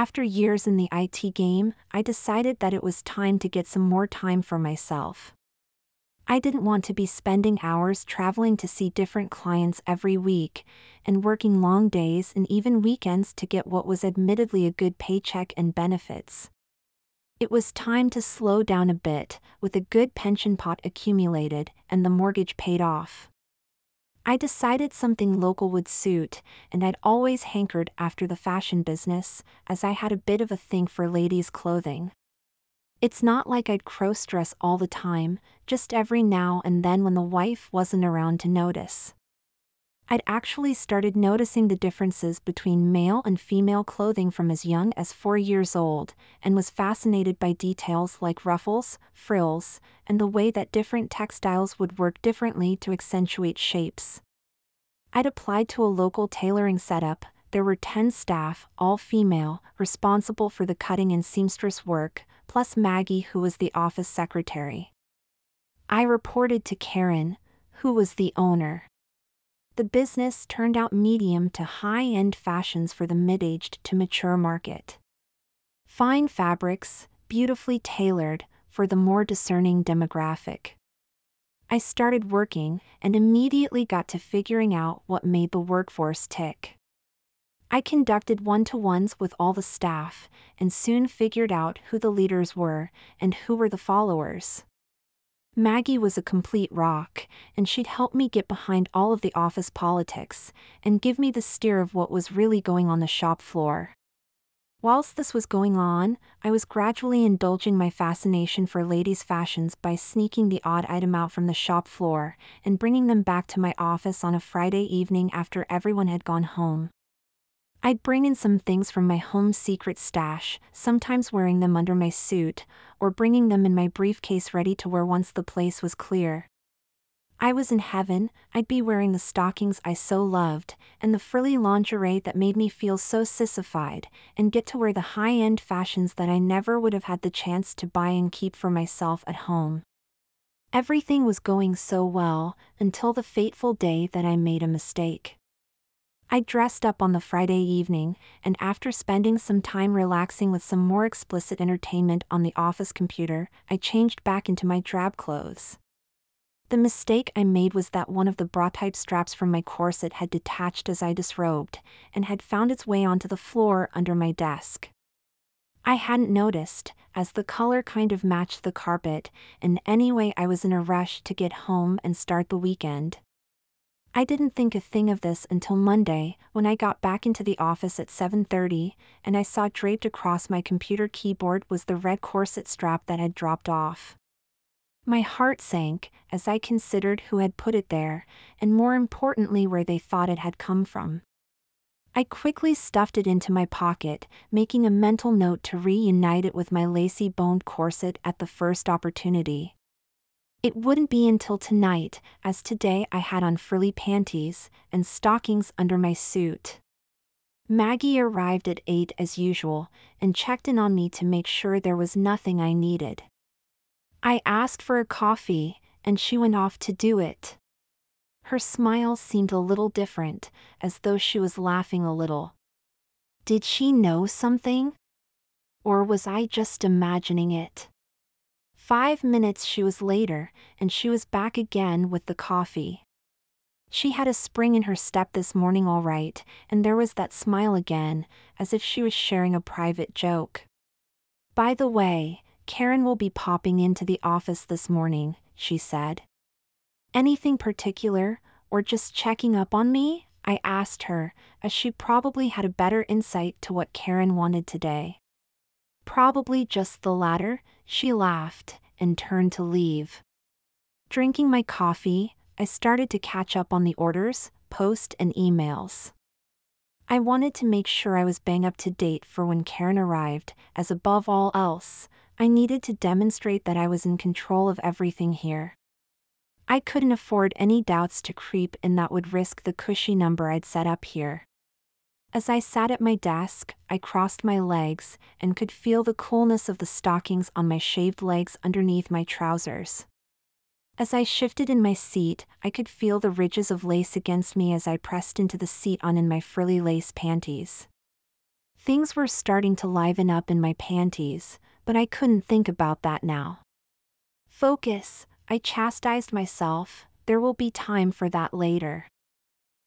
After years in the IT game, I decided that it was time to get some more time for myself. I didn't want to be spending hours traveling to see different clients every week, and working long days and even weekends to get what was admittedly a good paycheck and benefits. It was time to slow down a bit, with a good pension pot accumulated and the mortgage paid off. I decided something local would suit, and I'd always hankered after the fashion business, as I had a bit of a thing for ladies' clothing. It's not like I'd cross-dress all the time, just every now and then when the wife wasn't around to notice. I'd actually started noticing the differences between male and female clothing from as young as 4 years old, and was fascinated by details like ruffles, frills, and the way that different textiles would work differently to accentuate shapes. I'd applied to a local tailoring setup. There were 10 staff, all female, responsible for the cutting and seamstress work, plus Maggie, who was the office secretary. I reported to Karen, who was the owner. The business turned out medium to high-end fashions for the mid-aged to mature market. Fine fabrics, beautifully tailored, for the more discerning demographic. I started working, and immediately got to figuring out what made the workforce tick. I conducted one-to-ones with all the staff, and soon figured out who the leaders were, and who were the followers. Maggie was a complete rock, and she'd help me get behind all of the office politics, and give me the steer of what was really going on the shop floor. Whilst this was going on, I was gradually indulging my fascination for ladies' fashions by sneaking the odd item out from the shop floor, and bringing them back to my office on a Friday evening after everyone had gone home. I'd bring in some things from my home secret stash, sometimes wearing them under my suit, or bringing them in my briefcase ready to wear once the place was clear. I was in heaven. I'd be wearing the stockings I so loved, and the frilly lingerie that made me feel so sissified, and get to wear the high-end fashions that I never would have had the chance to buy and keep for myself at home. Everything was going so well, until the fateful day that I made a mistake. I dressed up on the Friday evening, and after spending some time relaxing with some more explicit entertainment on the office computer, I changed back into my drab clothes. The mistake I made was that one of the bra-type straps from my corset had detached as I disrobed, and had found its way onto the floor under my desk. I hadn't noticed, as the color kind of matched the carpet, and anyway I was in a rush to get home and start the weekend. I didn't think a thing of this until Monday, when I got back into the office at 7:30, and I saw draped across my computer keyboard was the red corset strap that had dropped off. My heart sank, as I considered who had put it there, and more importantly where they thought it had come from. I quickly stuffed it into my pocket, making a mental note to reunite it with my lacy boned corset at the first opportunity. It wouldn't be until tonight, as today I had on frilly panties and stockings under my suit. Maggie arrived at 8 as usual, and checked in on me to make sure there was nothing I needed. I asked for a coffee, and she went off to do it. Her smile seemed a little different, as though she was laughing a little. Did she know something? Or was I just imagining it? 5 minutes she was later, and she was back again with the coffee. She had a spring in her step this morning all right, and there was that smile again, as if she was sharing a private joke. By the way, Karen will be popping into the office this morning, she said. Anything particular, or just checking up on me? I asked her, as she probably had a better insight to what Karen wanted today. Probably just the latter, she laughed, and turned to leave. Drinking my coffee, I started to catch up on the orders, posts, and emails. I wanted to make sure I was bang up to date for when Karen arrived, as above all else, I needed to demonstrate that I was in control of everything here. I couldn't afford any doubts to creep in that would risk the cushy number I'd set up here. As I sat at my desk, I crossed my legs, and could feel the coolness of the stockings on my shaved legs underneath my trousers. As I shifted in my seat, I could feel the ridges of lace against me as I pressed into the seat on in my frilly lace panties. Things were starting to liven up in my panties, but I couldn't think about that now. Focus, I chastised myself, there will be time for that later.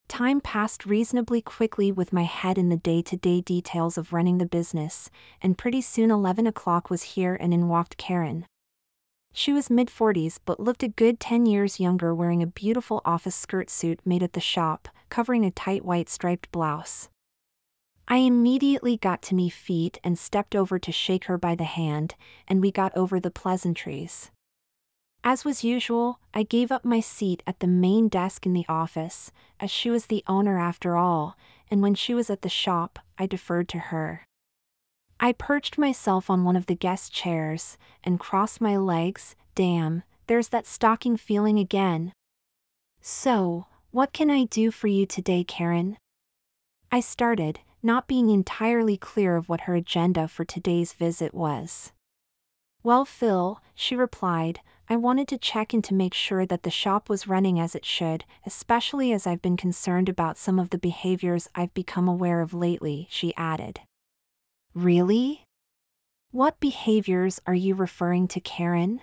Time passed reasonably quickly with my head in the day-to-day details of running the business, and pretty soon 11 o'clock was here and in walked Karen. She was mid-40s but looked a good 10 years younger, wearing a beautiful office skirt suit made at the shop, covering a tight white striped blouse. I immediately got to my feet and stepped over to shake her by the hand, and we got over the pleasantries. As was usual, I gave up my seat at the main desk in the office, as she was the owner after all, and when she was at the shop, I deferred to her. I perched myself on one of the guest chairs, and crossed my legs. Damn, there's that stalking feeling again. So, what can I do for you today, Karen? I started, not being entirely clear of what her agenda for today's visit was. Well, Phil, she replied, I wanted to check in to make sure that the shop was running as it should, especially as I've been concerned about some of the behaviors I've become aware of lately, she added. Really? What behaviors are you referring to, Karen?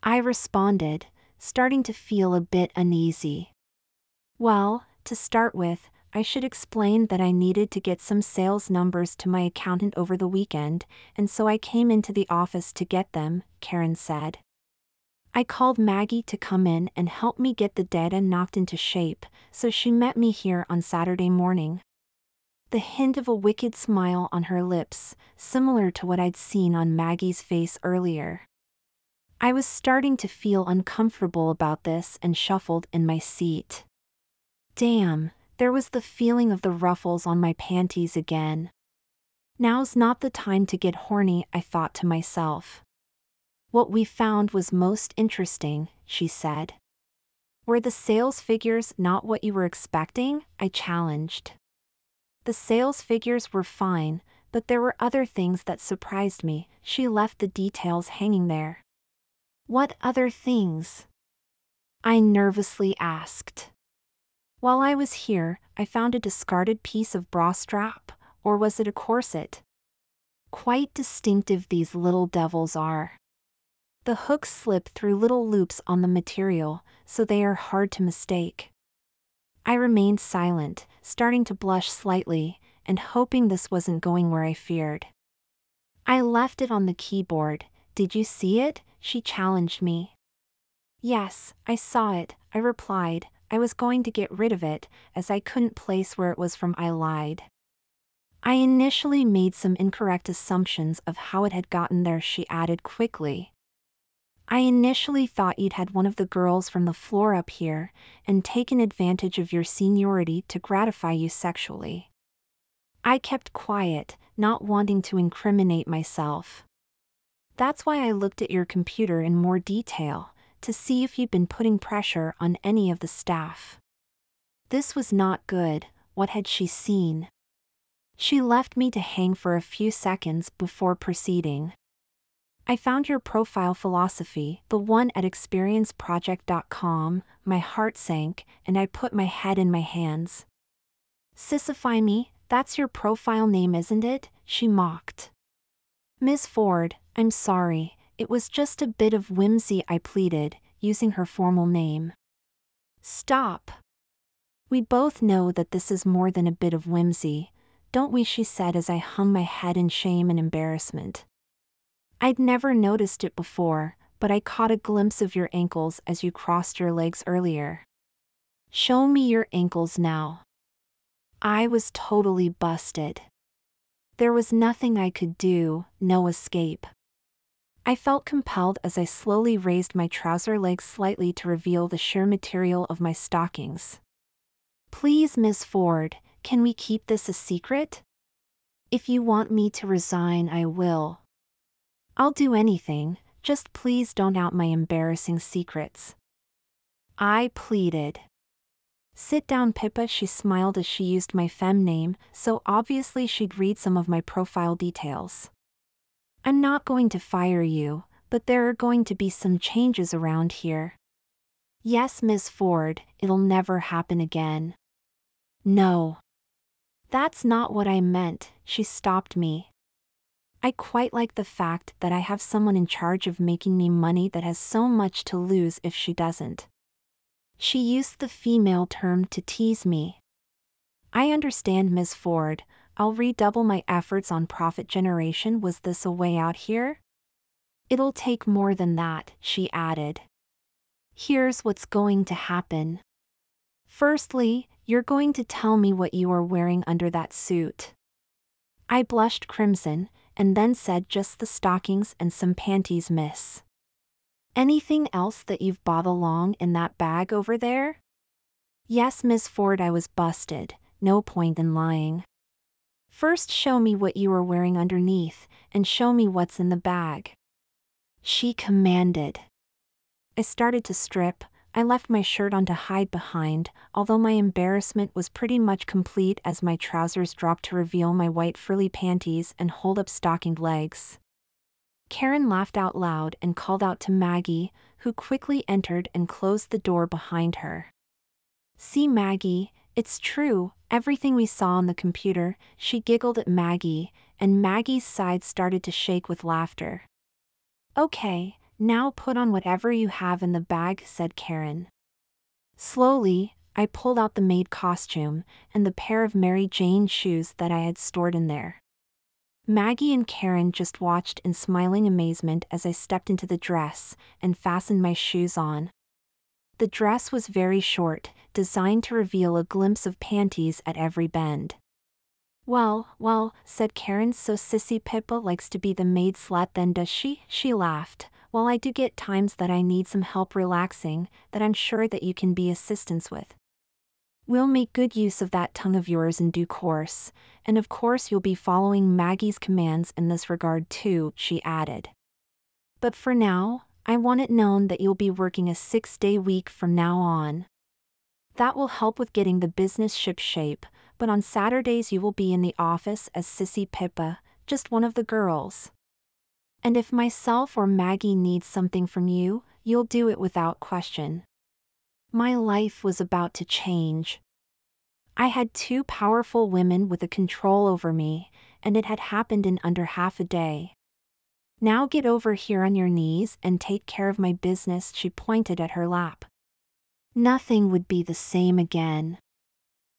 I responded, starting to feel a bit uneasy. Well, to start with, I should explain that I needed to get some sales numbers to my accountant over the weekend, and so I came into the office to get them, Karen said. I called Maggie to come in and help me get the data knocked into shape, so she met me here on Saturday morning. The hint of a wicked smile on her lips, similar to what I'd seen on Maggie's face earlier. I was starting to feel uncomfortable about this and shuffled in my seat. Damn, there was the feeling of the ruffles on my panties again. Now's not the time to get horny, I thought to myself. What we found was most interesting, she said. Were the sales figures not what you were expecting? I challenged. The sales figures were fine, but there were other things that surprised me. She left the details hanging there. What other things? I nervously asked. While I was here, I found a discarded piece of bra strap, or was it a corset? Quite distinctive these little devils are. The hooks slip through little loops on the material, so they are hard to mistake. I remained silent, starting to blush slightly, and hoping this wasn't going where I feared. I left it on the keyboard. Did you see it? She challenged me. Yes, I saw it, I replied. I was going to get rid of it, as I couldn't place where it was from. I lied. I initially made some incorrect assumptions of how it had gotten there, she added quickly. I initially thought you'd had one of the girls from the floor up here, and taken advantage of your seniority to gratify you sexually. I kept quiet, not wanting to incriminate myself. That's why I looked at your computer in more detail, to see if you'd been putting pressure on any of the staff. This was not good. What had she seen? She left me to hang for a few seconds before proceeding. I found your profile philosophy, the one at experienceproject.com, my heart sank, and I put my head in my hands. Sissify me, that's your profile name, isn't it? She mocked. Ms. Ford, I'm sorry, it was just a bit of whimsy, I pleaded, using her formal name. Stop. We both know that this is more than a bit of whimsy, don't we? She said as I hung my head in shame and embarrassment. I'd never noticed it before, but I caught a glimpse of your ankles as you crossed your legs earlier. Show me your ankles now. I was totally busted. There was nothing I could do, no escape. I felt compelled as I slowly raised my trouser legs slightly to reveal the sheer material of my stockings. Please, Miss Ford, can we keep this a secret? If you want me to resign, I will. I'll do anything, just please don't out my embarrassing secrets. I pleaded. Sit down, Pippa, she smiled as she used my femme name, so obviously she'd read some of my profile details. I'm not going to fire you, but there are going to be some changes around here. Yes, Miss Ford, it'll never happen again. No. That's not what I meant, she stopped me. I quite like the fact that I have someone in charge of making me money that has so much to lose if she doesn't. She used the female term to tease me. I understand, Ms. Ford. I'll redouble my efforts on profit generation. Was this a way out here? It'll take more than that, she added. Here's what's going to happen. Firstly, you're going to tell me what you are wearing under that suit. I blushed crimson, and then said, just the stockings and some panties, miss. Anything else that you've bought along in that bag over there? Yes, Miss Ford, I was busted, no point in lying. First show me what you are wearing underneath, and show me what's in the bag. She commanded. I started to strip. I left my shirt on to hide behind, although my embarrassment was pretty much complete as my trousers dropped to reveal my white frilly panties and hold-up stockinged legs. Karen laughed out loud and called out to Maggie, who quickly entered and closed the door behind her. See, Maggie, it's true, everything we saw on the computer, she giggled at Maggie, and Maggie's sides started to shake with laughter. Okay, now put on whatever you have in the bag, said Karen. Slowly, I pulled out the maid costume and the pair of Mary Jane shoes that I had stored in there. Maggie and Karen just watched in smiling amazement as I stepped into the dress and fastened my shoes on. The dress was very short, designed to reveal a glimpse of panties at every bend. Well, said Karen, so Sissy Pippa likes to be the maid slut then, does she? She laughed. Well, I do get times that I need some help relaxing, that I'm sure that you can be assistance with. We'll make good use of that tongue of yours in due course, and of course you'll be following Maggie's commands in this regard too, she added. But for now, I want it known that you'll be working a 6-day week from now on. That will help with getting the business ship shape, but on Saturdays you will be in the office as Sissy Pippa, just one of the girls. And if myself or Maggie needs something from you, you'll do it without question. My life was about to change. I had 2 powerful women with a control over me, and it had happened in under half a day. Now get over here on your knees and take care of my business, she pointed at her lap. Nothing would be the same again.